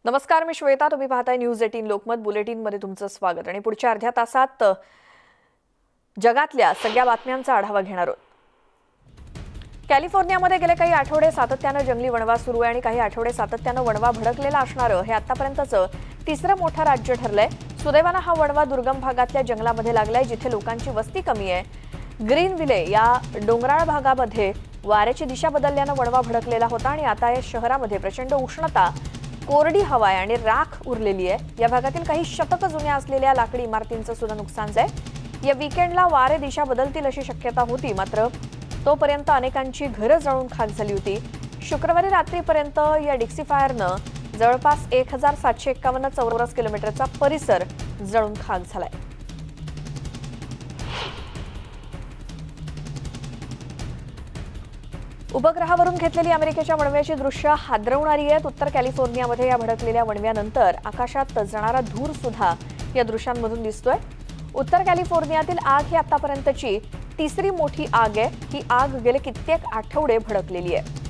नमस्कार, मी श्वेता. तुम्ही पाहताय न्यूज 18 लोकमत बुलेटिनमध्ये तुमचं स्वागत. आणि पुढच्या अर्ध्या तासात जगातल्या सगळ्या बातम्यांचा आढावा घेणार आहोत. कॅलिफोर्नियामध्ये गेले काही आठवडे सातत्यानं जंगली वणवा सुरू आहे आणि काही आठवडे सातत्यानं वणवा भडकलेला असणारं हे आतापर्यंतचं तिसरं मोठं राज्य ठरलंय. सुदैवानं हा वणवा दुर्गम भागातल्या जंगलामध्ये लागलाय, जिथे लोकांची वस्ती कमी आहे. ग्रीनविले या डोंगराळ भागामध्ये वाऱ्याची दिशा बदलल्यानं वणवा भडकलेला होता आणि आता या शहरामध्ये प्रचंड उष्णता, कोरडी हवा आहे आणि राख उरलेली आहे. या भागातील काही शतक जुन्या असलेल्या लाकडी इमारतींचं सुद्धा नुकसान झालंय. या वीकेंडला वारे दिशा बदलतील अशी शक्यता होती, मात्र तोपर्यंत अनेकांची घरं जळून खाक झाली होती. शुक्रवारी रात्रीपर्यंत या डिक्सी फायरनं जवळपास 1751 चौरस किलोमीटरचा परिसर जळून खाक झालाय. उपग्रहावरून घेतलेली अमेरिकेच्या वणव्याची दृश्य हादरवणारी आहेत. उत्तर कॅलिफोर्नियामध्ये या भडकलेल्या वणव्यानंतर आकाशात जाणारा धूर सुद्धा या दृश्यांमधून दिसतोय. उत्तर कॅलिफोर्नियातील आग ही आतापर्यंतची तिसरी मोठी आग आहे. ही आग गेले कित्येक आठवडे भडकलेली आहे.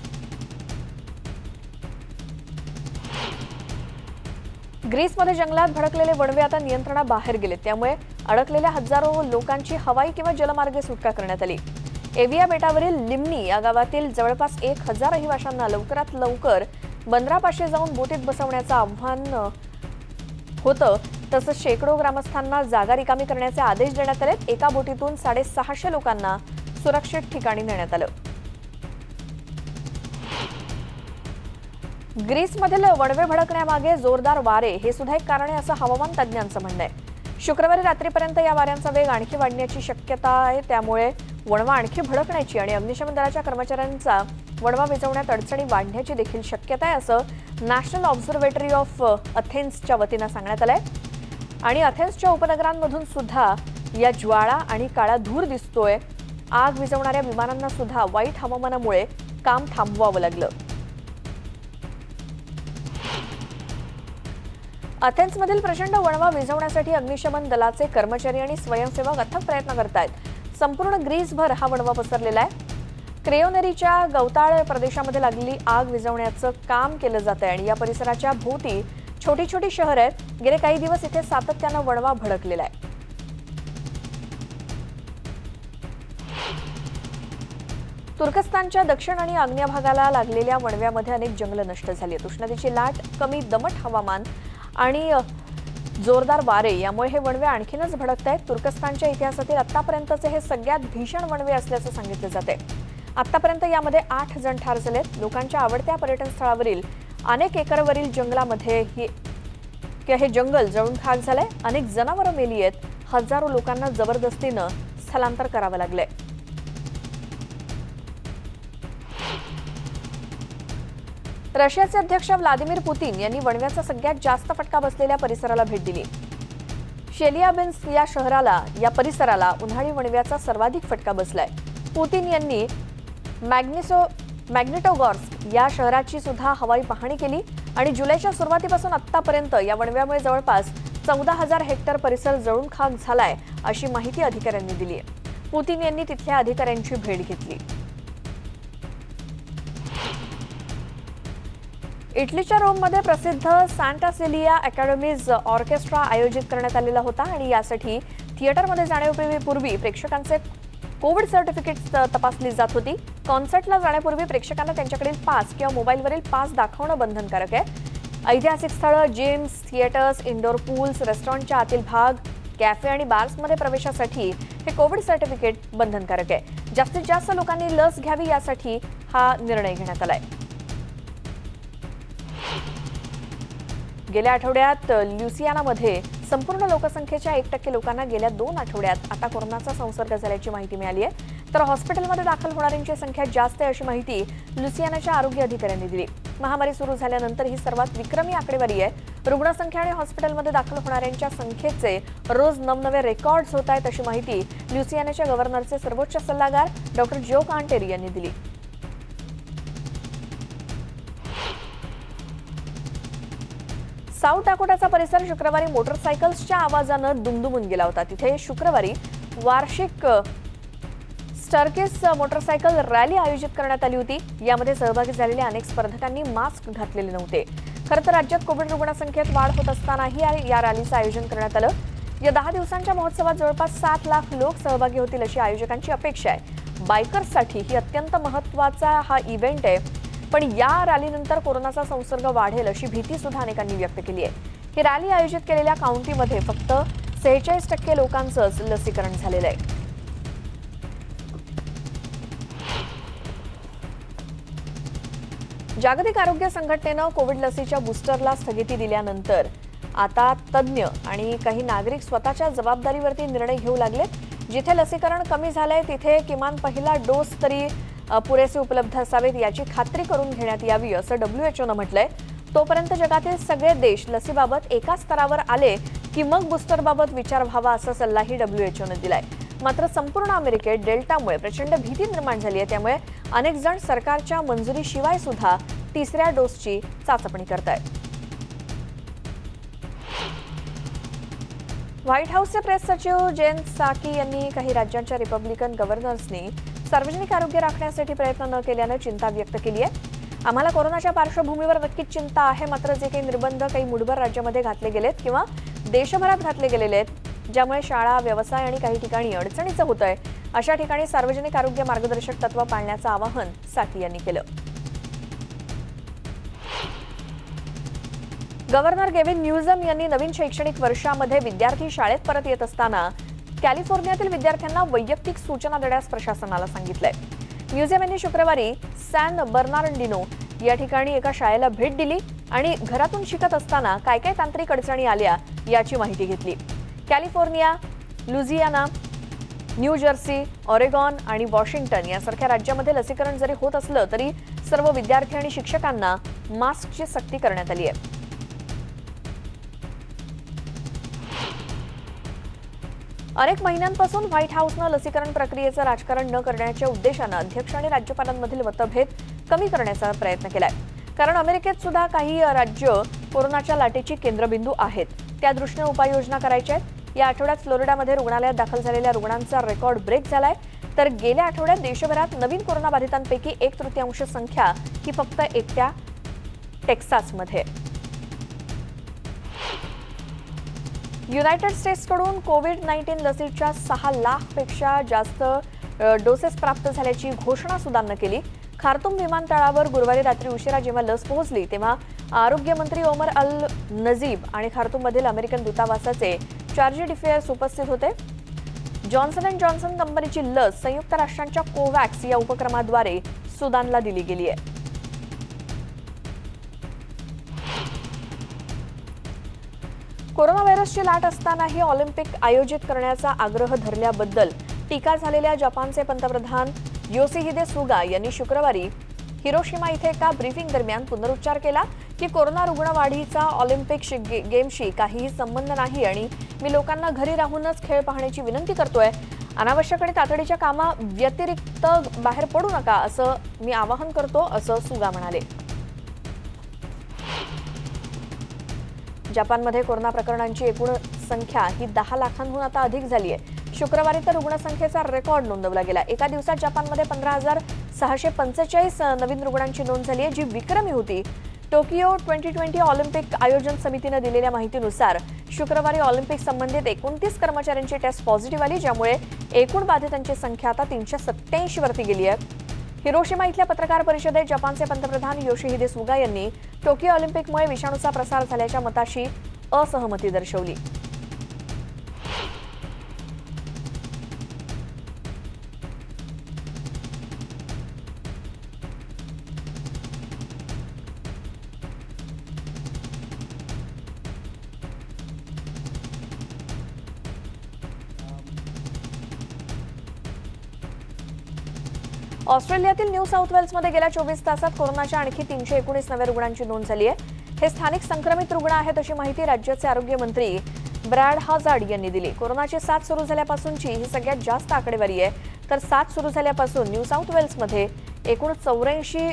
ग्रीसमध्ये जंगलात भडकलेले वणवे आता नियंत्रणाबाहेर गेले, त्यामुळे अडकलेल्या हजारो लोकांची हवाई किंवा जलमार्गे सुटका करण्यात आली. एव्हिया बेटावरील लिम्नी या गावातील जवळपास 1000 रहिवाशांना लवकरात लवकर बंदरापाशी जाऊन बोटीत बसवण्याचं आव्हान होतं. तसंच शेकडो ग्रामस्थांना जागा रिकामी करण्याचे आदेश देण्यात आले. एका बोटीतून 650 लोकांना सुरक्षित ठिकाणी नेण्यात आलं. ग्रीसमधील वणवे भडकण्यामागे जोरदार वारे हे सुद्धा एक कारण आहे, असं हवामान तज्ज्ञांचं म्हणणं आहे. शुक्रवारी रात्रीपर्यंत या वाऱ्यांचा वेग आणखी वाढण्याची शक्यता आहे, त्यामुळे वणवा आणखी भडकण्याची आणि अग्निशमन दलाच्या कर्मचाऱ्यांचा वणवा विझवण्यात अडचणी वाढण्याची देखील शक्यता आहे, असं नॅशनल ऑब्झर्वेटरी ऑफ अथेन्सच्या वतीनं सांगण्यात आलंय. आणि अथेन्सच्या उपनगरांमधून सुद्धा या ज्वाळा आणि काळा धूर दिसतोय. आग विझवणाऱ्या विमानांना सुद्धा वाईट हवामानामुळे काम थांबवावं लागलं. अथेन्समधील प्रचंड वणवा विझवण्यासाठी अग्निशमन दलाचे कर्मचारी आणि स्वयंसेवक अथक प्रयत्न करतायत. संपूर्ण ग्रीसभर हा वणवा पसरलेला आहे. क्रेओनेरीच्या गवताळ प्रदेशामध्ये लागलेली आग विझवण्याचं काम केलं जात आहे आणि या परिसराच्या भोवती छोटी छोटी शहर आहेत. गेले काही दिवस इथे सातत्यानं वणवा भडकलेला आहे. तुर्कस्तानच्या दक्षिण आणि आग्नेय भागाला लागलेल्या वणव्यामध्ये अनेक जंगलं नष्ट झाली आहेत. उष्णतेची लाट, कमी दमट हवामान आणि जोरदार वारे यामुळे हे वणवे आणखीनच भडकत आहेत. तुर्कस्तानच्या इतिहासातील आतापर्यंतचे हे सगळ्यात भीषण वणवे असल्याचं सांगितलं जाते. आतापर्यंत यामध्ये 8 जण ठार झालेत. लोकांच्या आवडत्या पर्यटन स्थळावरील अनेक एकरवरील जंगलामध्ये हे जंगल जळून खाक झालंय. अनेक जनावरं मेली आहेत. हजारो लोकांना जबरदस्तीनं स्थलांतर करावं लागलंय. रशियाचे अध्यक्ष व्लादिमीर पुतीन यांनी वणव्याचा सगळ्यात जास्त फटका बसलेल्या परिसराला भेट दिली. शेलियाबिन्स्क या शहराला, या परिसराला उन्हाळी वणव्याचा सर्वाधिक फटका बसलाय. पुतीन यांनी मॅग्निटोगॉर्स्क या शहराची सुद्धा हवाई पाहणी केली आणि जुलैच्या सुरुवातीपासून आतापर्यंत या वणव्यामुळे जवळपास 14,000 हेक्टर परिसर जळून खाक झालाय, अशी माहिती अधिकाऱ्यांनी दिली आहे. पुतीन यांनी तिथल्या अधिकाऱ्यांची भेट घेतली. इटलीच्या रोममध्ये प्रसिद्ध सांटा सिलिया अकॅडमीज ऑर्केस्ट्रा आयोजित करण्यात आलेला होता आणि यासाठी थिएटरमध्ये जाण्यापूर्वी प्रेक्षकांचे कोविड सर्टिफिकेट्स तपासली जात होती. कॉन्सर्टला जाण्यापूर्वी प्रेक्षकांना त्यांच्याकडील पास किंवा मोबाईलवरील पास दाखवणं बंधनकारक आहे. ऐतिहासिक स्थळं, जिम्स, थिएटर्स, इनडोअर पूल्स, रेस्टॉरंटच्या आतील भाग, कॅफे आणि बार्समध्ये प्रवेशासाठी हे कोविड सर्टिफिकेट बंधनकारक आहे. जास्तीत जास्त लोकांनी लस घ्यावी यासाठी हा निर्णय घेण्यात आलाय. गेल्या आठवड्यात ल्युसियानामध्ये संपूर्ण लोकसंख्येच्या 1% लोकांना गेल्या 2 आठवड्यात आता कोरोनाचा संसर्ग झाल्याची माहिती मिळाली आहे. तर हॉस्पिटलमध्ये दाखल होणाऱ्यांची संख्या जास्त आहे, अशी माहिती ल्युसियानाच्या आरोग्य अधिकाऱ्यांनी दिली. महामारी सुरू झाल्यानंतर ही सर्वात विक्रमी आकडेवारी आहे. रुग्णसंख्या आणि हॉस्पिटलमध्ये दाखल होणाऱ्यांच्या संख्येचे रोज नवनवे रेकॉर्ड्स होत आहेत, अशी माहिती ल्युसियानाच्या गव्हर्नरचे सर्वोच्च सल्लागार डॉक्टर जो कांटेरी यांनी दिली. साऊथ डाकोटाचा परिसर शुक्रवारी मोटरसायकल्सच्या आवाजानं दुमदुमून गेला होता. तिथे शुक्रवारी वार्षिक स्टर्किस मोटरसायकल रॅली आयोजित करण्यात आली होती. यामध्ये सहभागी झालेल्या अनेक स्पर्धकांनी मास्क घातलेले नव्हते. खरं तर राज्यात कोविड रुग्णसंख्येत वाढ होत असतानाही या रॅलीचं आयोजन करण्यात आलं. या 10 दिवसांच्या महोत्सवात जवळपास 7 लाख लोक सहभागी होतील अशी आयोजकांची अपेक्षा आहे. बायकर्ससाठी ही अत्यंत महत्त्वाचा हा इव्हेंट आहे. पण या रॅलीनंतर कोरोनाचा संसर्ग वाढेल अशी भीती सुद्धा अनेकांनी व्यक्त केली आहे. ही रॅली आयोजित केलेल्या काउंटीमध्ये फक्त 46% लोकांचंच लसीकरण झालेलं आहे. जागतिक आरोग्य संघटनेनं कोविड लसीच्या बूस्टरला स्थगिती दिल्यानंतर आता तज्ज्ञ आणि काही नागरिक स्वतःच्या जबाबदारीवरती निर्णय घेऊ लागलेत. जिथे लसीकरण कमी झालंय तिथे किमान पहिला डोस तरी पुरेसे उपलब्ध असावेत याची खात्री करून घेण्यात यावी असं WHOनं म्हटलंय. तोपर्यंत जगातील सगळे देश लसीबाबत एका स्तरावर आले की मग बूस्टरबाबत विचार व्हावा असा सल्लाही WHOनं दिलाय. मात्र संपूर्ण अमेरिकेत डेल्टामुळे प्रचंड भीती निर्माण झाली आहे. त्यामुळे अनेक जण सरकारच्या मंजुरीशिवाय सुद्धा तिसऱ्या डोसची चाचपणी करतायत. व्हाईट हाऊसचे प्रेस सचिव जेन साकी यांनी काही राज्यांच्या रिपब्लिकन गव्हर्नर्सनी सार्वजनिक आरोग्य राखण्यासाठी प्रयत्न न केल्यानं चिंता व्यक्त केली आहे. आम्हाला कोरोनाच्या पार्श्वभूमीवर नक्कीच चिंता आहे. मात्र जे काही निर्बंध काही मुठभर राज्यामध्ये घातले गेलेत किंवा देशभरात घातले गेलेले आहेत ज्यामुळे शाळा, व्यवसाय आणि काही ठिकाणी अडचणीचं होतंय अशा ठिकाणी सार्वजनिक आरोग्य मार्गदर्शक तत्व पाळण्याचं आवाहन साकी यांनी केलं. गव्हर्नर गेविन न्यूसम यांनी नवीन शैक्षणिक वर्षामध्ये विद्यार्थी शाळेत परत येत असताना कॅलिफोर्नियातील विद्यार्थ्यांना वैयक्तिक सूचना देण्यास प्रशासनाला सांगितलंय. न्यूसम यांनी शुक्रवारी सॅन बर्नार्डिनो या ठिकाणी एका शाळेला भेट दिली आणि घरातून शिकत असताना काय काय तांत्रिक अडचणी आल्या याची माहिती घेतली. California, Louisiana, new Jersey, Oregon आणि वॉशिंग्टन यासारख्या राज्यामध्ये लसीकरण जरी होत असलं तरी सर्व विद्यार्थी आणि शिक्षकांना मास्कची सक्ती करण्यात आली आहे. अनेक महिन्यांपासून व्हाईट हाऊसनं लसीकरण प्रक्रियेचं राजकारण न करण्याच्या उद्देशानं अध्यक्ष आणि राज्यपालांमधील मतभेद कमी करण्याचा प्रयत्न केलाय. कारण अमेरिकेत सुद्धा काही राज्य कोरोनाच्या लाटेची केंद्रबिंदू आहेत. त्या दृष्टीने उपाययोजना करायच्या आहेत. या आठवड्यात फ्लोरिडामध्ये रुग्णालयात दाखल झालेल्या रुग्णांचा रेकॉर्ड ब्रेक झालाय. तर गेल्या आठवड्यात देशभरात नवीन कोरोनाबाधितांपैकी 1/3 संख्या ही फक्त एकट्या टेक्सासमध्ये. युनायटेड स्टेट्सकडून कोविड-19 लसीच्या 6 लाखपेक्षा जास्त डोसेस प्राप्त झाल्याची घोषणा सुदाननं केली. खार्तूम विमानतळावर गुरुवारी रात्री उशिरा जेव्हा लस पोहोचली तेव्हा आरोग्यमंत्री ओमर अल नजीब आणि खार्तूममधील अमेरिकन दूतावासाचे चार्जे डिफेअर्स उपस्थित होते. जॉन्सन अँड जॉन्सन कंपनीची लस संयुक्त राष्ट्रांच्या कोवॅक्स या उपक्रमाद्वारे सुदानला दिली गेली आहे. कोरोना व्हायरसची लाट असतानाही ऑलिम्पिक आयोजित करण्याचा आग्रह धरल्याबद्दल टीका झालेल्या जपानचे पंतप्रधान योशिहिदे सुगा यांनी शुक्रवारी हिरोशिमा इथे एका ब्रीफिंग दरम्यान पुनरुच्चार केला की कोरोना रुग्णवाढीचा ऑलिम्पिक गेमशी काहीही संबंध नाही आणि मी लोकांना घरी राहूनच खेळ पाहण्याची विनंती करतोय. अनावश्यक आणि तातडीच्या कामा व्यतिरिक्त बाहेर पडू नका असं मी आवाहन करतो असं सुगा म्हणाले. जपानमध्ये कोरोना प्रकरणांची एकूण संख्या ही 10 लाखांहून आता अधिक झाली आहे. शुक्रवारी तर रुग्णसंख्येचा रेकॉर्ड नोंदवला गेला. एका दिवसात जपानमध्ये 15,645 नवीन रुग्णांची नोंद झाली आहे जी विक्रमी होती. टोकियो 2020 ऑलिम्पिक आयोजन समितीने दिलेल्या माहितीनुसार शुक्रवारी ऑलिम्पिक संबंधित 29 कर्मचाऱ्यांची टेस्ट पॉझिटिव्ह आली ज्यामुळे एकूण बाधितांची संख्या आता 387 वरती गेली आहे. हिरोशिमा इथल्या पत्रकार परिषदेत जपानचे पंतप्रधान योशिहिदे सुगा यांनी टोकियो ऑलिम्पिकमुळे विषाणूचा प्रसार झाल्याच्या मताशी असहमती दर्शवली. ऑस्ट्रेलियातील न्यू साऊथ वेल्समध्ये गेल्या 24 तासात कोरोनाच्या आणखी 319 नव्या रुग्णांची नोंद झाली आहे. हे स्थानिक संक्रमित रुग्ण आहेत अशी माहिती राज्याचे आरोग्य मंत्री ब्रॅड हजार्ड यांनी दिली. कोरोनाची साथ सुरू झाल्यापासूनची ही सगळ्यात जास्त आकडेवारी आहे. तर साथ सुरू झाल्यापासून न्यू साऊथ वेल्समध्ये एकूण 84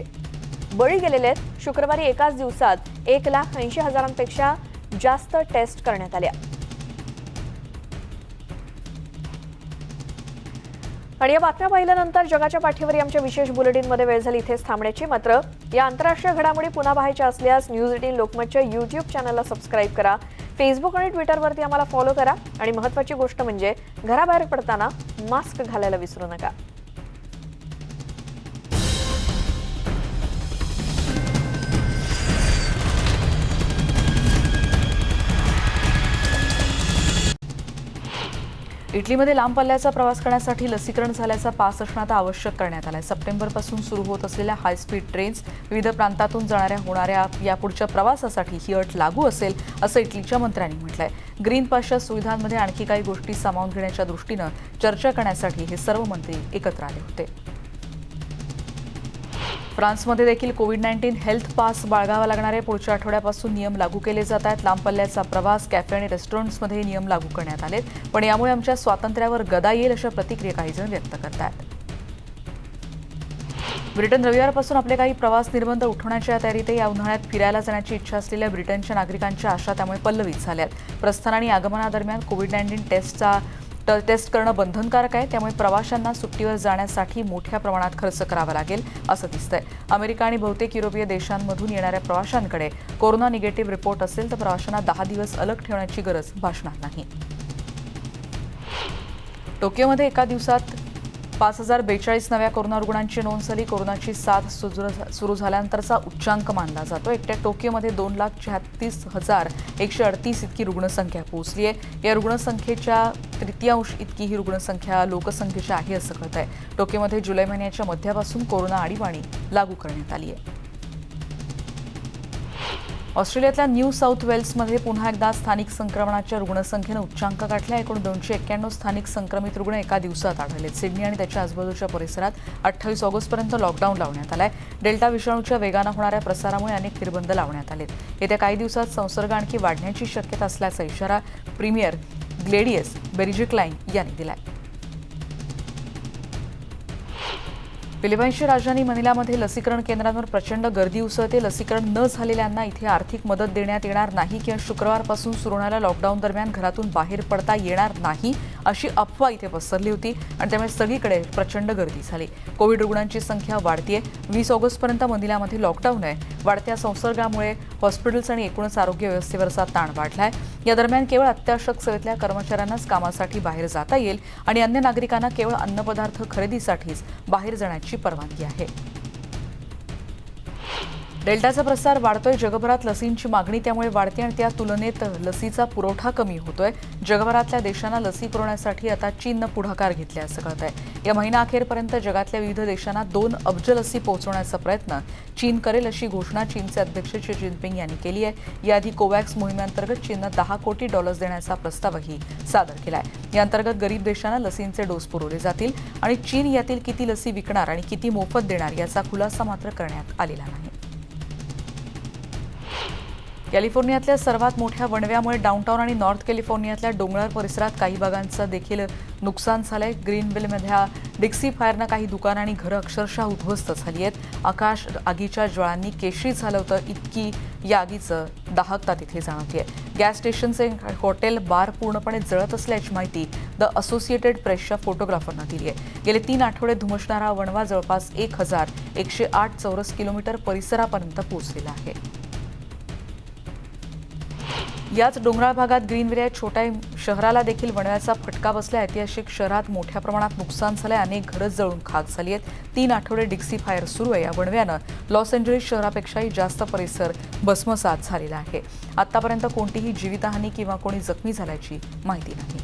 बळी गेलेले आहेत. शुक्रवारी एकाच दिवसात 1,80,000पेक्षा जास्त टेस्ट करण्यात आल्या. आणि या बातम्या पाहिल्यानंतर जगाच्या पाठीवर आमच्या विशेष बुलेटिनमध्ये वेळ झाली इथेच थांबण्याची. मात्र या आंतरराष्ट्रीय घडामोडी पुन्हा पाहायच्या असल्यास न्यूज 18 लोकमतच्या YouTube चॅनलला सबस्क्राईब करा. फेसबुक आणि ट्विटरवरती आम्हाला फॉलो करा. आणि महत्त्वाची गोष्ट म्हणजे घराबाहेर पडताना मास्क घालायला विसरू नका. इटलीमध्ये लांब पल्ल्याचा प्रवास करण्यासाठी लसीकरण झाल्याचा पास असणं आता आवश्यक करण्यात आलं आहे. सप्टेंबरपासून सुरू होत असलेल्या हायस्पीड ट्रेन्स, विविध प्रांतातून होणाऱ्या यापुढच्या प्रवासासाठी ही अट लागू असेल असं इटलीच्या मंत्र्यांनी म्हटलंय. ग्रीन पासच्या सुविधांमध्ये आणखी काही गोष्टी सामावून घेण्याच्या दृष्टीनं चर्चा करण्यासाठी हे सर्व मंत्री एकत्र आले होते. फ्रान्समध्ये देखील कोविड-19 हेल्थ पास बाळगावा लागणारे पुढच्या आठवड्यापासून नियम लागू केले जात आहेत. लांब पल्ल्याचा प्रवास, कॅफे आणि रेस्टॉरंट्समध्ये नियम लागू करण्यात आलेत. पण यामुळे आमच्या स्वातंत्र्यावर गदा येईल अशा प्रतिक्रिया काही जण व्यक्त करत आहेत. ब्रिटन रविवारपासून आपले काही प्रवास निर्बंध उठवण्याच्या तयारीत आहे. या उन्हाळ्यात फिरायला जाण्याची इच्छा असलेल्या ब्रिटनच्या नागरिकांच्या आशा त्यामुळे पल्लवीत झाल्यात. प्रस्थान आणि आगमनादरम्यान कोविड-19 टेस्ट करणं बंधनकारक आहे. त्यामुळे प्रवाशांना सुट्टीवर जाण्यासाठी मोठ्या प्रमाणात खर्च करावा लागेल असं दिसतंय. अमेरिका आणि बहुतेक युरोपीय देशांमधून येणाऱ्या प्रवाशांकडे कोरोना निगेटिव्ह रिपोर्ट असेल तर प्रवाशांना 10 दिवस अलग ठेवण्याची गरज भासणार नाही. टोकियोमध्ये एका दिवसात 5042 नव्या कोरोना रुग्णांची नोंद झाली. कोरोनाची साथ सुरू झाल्यानंतरचा उच्चांक मानला जातो. एकट्या टोकियोमध्ये 2,36,138 इतकी रुग्णसंख्या पोहोचली आहे. या रुग्णसंख्येच्या तृतीयांश इतकी ही रुग्णसंख्या लोकसंख्येची आहे असं कळत आहे. टोकियोमध्ये जुलै महिन्याच्या मध्यापासून कोरोना आणीबाणी लागू करण्यात आली आहे. ऑस्ट्रेलियातल्या न्यू साऊथ वेल्समध्ये पुन्हा एकदा स्थानिक संक्रमणाच्या रुग्णसंख्येनं उच्चांक गाठला. एकूण 291 स्थानिक संक्रमित रुग्ण एका दिवसात आढळलेत. सिडनी आणि त्याच्या आजूबाजूच्या परिसरात 28 ऑगस्टपर्यंत लॉकडाऊन लावण्यात आलाय. डेल्टा विषाणूच्या वेगानं होणाऱ्या प्रसारामुळे अनेक निर्बंध लावण्यात आलेत. येत्या काही दिवसात संसर्ग आणखी वाढण्याची शक्यता असल्याचा इशारा प्रीमियर ग्लेडियस बेरिजिक्लाइन यांनी दिलाय. फिलिपाईन्सची राजधानी मनिलामध्ये लसीकरण केंद्रांवर प्रचंड गर्दी उसळते. लसीकरण न झालेल्यांना इथे आर्थिक मदत देण्यात येणार नाही किंवा शुक्रवारपासून सुरू होणाऱ्या लॉकडाऊन दरम्यान घरातून बाहेर पडता येणार नाही अशी अफवा इथे पसरली होती आणि त्यामुळे सगळीकडे प्रचंड गर्दी झाली. कोविड रुग्णांची संख्या वाढतीये. 20 ऑगस्टपर्यंत मनिलामध्ये लॉकडाऊन आहे. वाढत्या संसर्गामुळे हॉस्पिटल्स आणि एकूणच आरोग्य व्यवस्थेवरचा ताण वाढलाय. या दरम्यान केवळ अत्यावश्यक सेवेतल्या कर्मचाऱ्यांनाच कामासाठी बाहेर जाता येईल आणि अन्य नागरिकांना केवळ अन्नपदार्थ खरेदीसाठीच बाहेर जाण्याची परवानगी आहे. डेल्टाचा प्रसार वाढतोय. जगभरात लसींची मागणी त्यामुळे वाढते आणि त्या तुलनेत लसीचा पुरवठा कमी होतोय. जगभरातल्या देशांना लसी पुरवण्यासाठी आता चीननं पुढाकार घेतला असं कळत आहे. या महिनाअखेरपर्यंत जगातल्या विविध देशांना 2 अब्ज लसी पोहोचवण्याचा प्रयत्न चीन करेल अशी घोषणा चीनचे अध्यक्ष शी जिनपिंग यांनी केली आहे. याआधी कोवॅक्स मोहिमेअंतर्गत चीननं $10 कोटी देण्याचा प्रस्तावही सादर केला आहे. याअंतर्गत गरीब देशांना लसींचे डोस पुरवले जातील आणि चीन यातील किती लसी विकणार आणि किती मोफत देणार याचा खुलासा मात्र करण्यात आलेला नाही. कॅलिफोर्नियातल्या सर्वात मोठ्या वणव्यामुळे डाऊनटाऊन आणि नॉर्थ कॅलिफोर्नियातल्या डोंगराळ परिसरात काही भागांचं देखील नुकसान झालंय. ग्रीनविलमधल्या डिक्सी फायरनं काही दुकानं आणि घरं अक्षरशः उद्ध्वस्त झाली आहेत. आकाश आगीच्या ज्वाळांनी केशरी झालं होतं. इतकी या आगीचं दाहकता तिथे जाणवतेय. गॅस स्टेशनचे हॉटेल, बार पूर्णपणे जळत असल्याची माहिती द असोसिएटेड प्रेसच्या फोटोग्राफरनं दिली आहे. गेले 3 आठवडे धुमसणारा वणवा जवळपास 1108 चौरस किलोमीटर परिसरापर्यंत पोहोचलेला आहे. याच डोंगराळ भागात ग्रीनविल या छोट्या शहराला देखील वणव्याचा फटका बसला. ऐतिहासिक शहरात मोठ्या प्रमाणात नुकसान झालंय. अनेक घरं जळून खाक झाली आहेत. 3 आठवडे डिक्सी फायर सुरू आहे. या वणव्यानं लॉस एंजेलिस शहरापेक्षाही जास्त परिसर भस्मसात झालेला आहे. आतापर्यंत कोणतीही जीवितहानी किंवा कोणी जखमी झाल्याची माहिती नाही.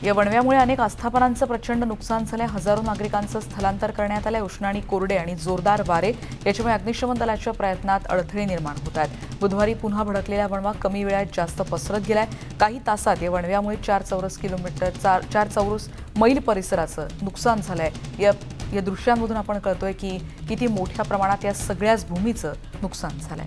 या वणव्यामुळे अनेक आस्थापनांचं प्रचंड नुकसान झालंय. हजारो नागरिकांचं स्थलांतर करण्यात आलंय. उष्ण आणि कोरडे आणि जोरदार वारे याच्यामुळे अग्निशमन दलाच्या प्रयत्नात अडथळे निर्माण होत आहेत. बुधवारी पुन्हा भडकलेला वणवा कमी वेळात जास्त पसरत गेलाय. काही तासात या वणव्यामुळे 4 चौरस मैल परिसराचं नुकसान झालंय. या दृश्यांमधून आपण कळतोय की किती मोठ्या प्रमाणात या सगळ्याच भूमीचं नुकसान झालंय.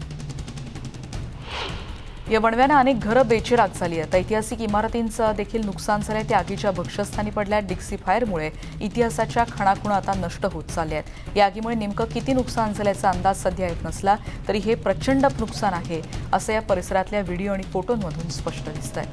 या वणव्यानं अनेक घरं बेचिराग झाली आहेत. ऐतिहासिक इमारतींचं देखील नुकसान झालंय. त्या आगीच्या भक्ष्यस्थानी पडल्या. डिक्सी फायरमुळे इतिहासाच्या खाणाखुणा आता नष्ट होत चालल्या आहेत. या आगीमुळे नेमकं किती नुकसान झाल्याचा अंदाज सध्या येत नसला तरी हे प्रचंड नुकसान आहे असं या परिसरातल्या व्हिडिओ आणि फोटोंमधून स्पष्ट दिसतंय.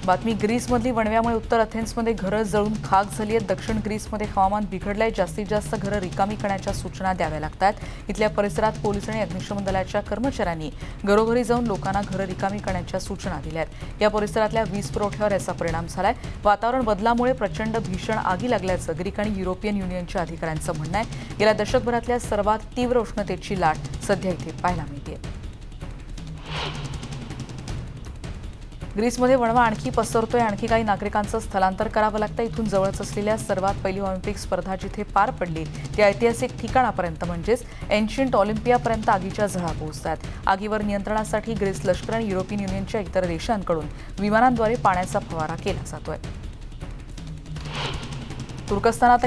बातमी ग्रीसमधली वणव्यामुळे उत्तर अथेन्समध्ये घरं जळून खाक झाली आहेत. दक्षिण ग्रीसमध्ये हवामान बिघडलंय. जास्तीत जास्त घरं रिकामी करण्याच्या सूचना द्याव्या लागतात. इथल्या परिसरात पोलीस आणि अग्निशमन दलाच्या कर्मचाऱ्यांनी घरोघरी जाऊन लोकांना घरं रिकामी करण्याच्या सूचना दिल्या आहेत. या परिसरातल्या वीज पुरवठ्यावर याचा परिणाम झालाय. वातावरण बदलामुळे प्रचंड भीषण आगी लागल्याचं ग्रीक आणि युरोपियन युनियनच्या अधिकाऱ्यांचं म्हणणं आहे. गेल्या दशकभरातल्या सर्वात तीव्र उष्णतेची लाट सध्या इथे पाहायला मिळते. ग्रीसमध्ये वणवा आणखी पसरतोय. आणखी काही नागरिकांचं स्थलांतर करावं लागतं. इथून जवळच असलेल्या सर्वात पहिली ऑलिम्पिक स्पर्धा जिथे पार पडली त्या ऐतिहासिक ठिकाणापर्यंत म्हणजेच एन्शियंट ऑलिम्पियापर्यंत आगीच्या झळा पोहोचतात. आगीवर नियंत्रणासाठी ग्रीस लष्कर आणि युरोपियन युनियनच्या इतर देशांकडून विमानांद्वारे पाण्याचा फवारा केला जातोय. तुर्कस्तानात